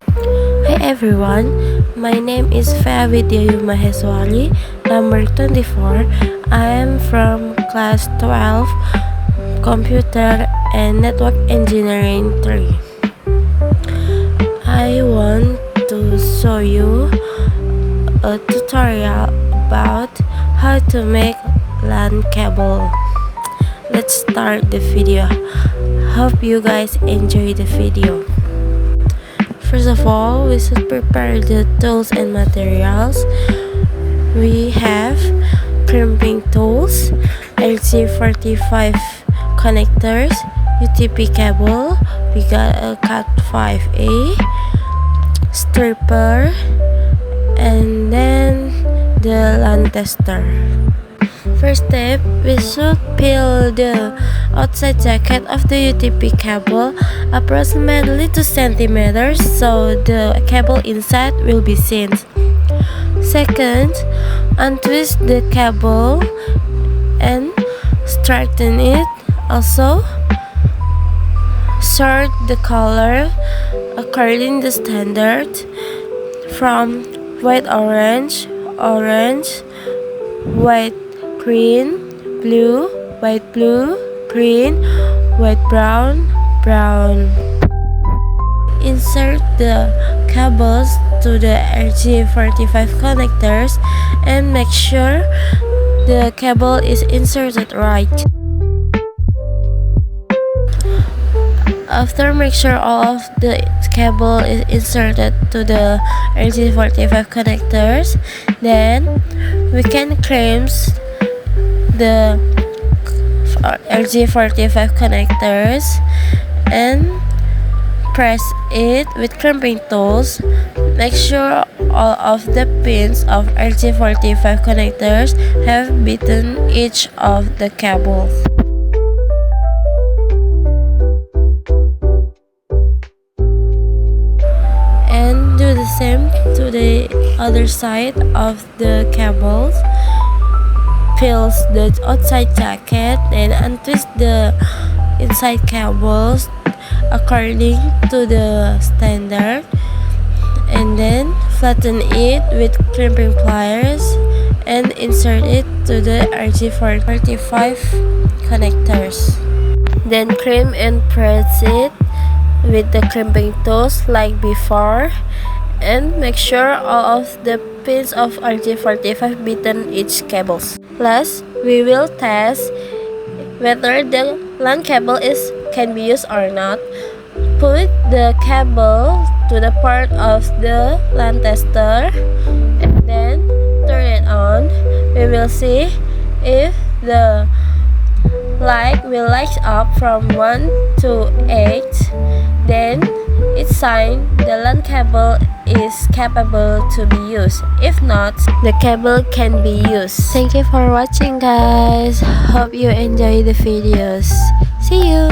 Hi everyone, my name is Fea Widyayu Maheswari, number 24. I am from class 12, Computer and Network Engineering 3. I want to show you a tutorial about how to make LAN cable. Let's start the video. Hope you guys enjoy the video. First of all, we should prepare the tools and materials. We have crimping tools, RJ45 connectors, UTP cable, we got a Cat5a, stripper, and then the LAN tester. First step, we should peel the outside jacket of the UTP cable approximately 2 centimeters so the cable inside will be seen. Second, untwist the cable and straighten it. Also, sort the color according to standard from white orange, white green, blue, white blue, green, white brown. Insert the cables to the RJ45 connectors and make sure the cable is inserted right. After make sure all of the cable is inserted to the RJ45 connectors, then we can crimp the RJ45 connectors and press it with crimping tools. Make sure all of the pins of RJ45 connectors have beaten each of the cables. And do the same to the other side of the cables. Peel the outside jacket and untwist the inside cables according to the standard, and then flatten it with crimping pliers and insert it to the RJ45 connectors. Then crimp and press it with the crimping tools like before, and make sure all of the pins of RJ45 beaten each cables. Last, we will test whether the LAN cable can be used or not. Put the cable to the part of the LAN tester and then turn it on. We will see if the light will light up from 1 to 8. Then it's sign the LAN cable is capable to be used. If not, the cable can be used. Thank you for watching, guys. Hope you enjoy the videos. See you.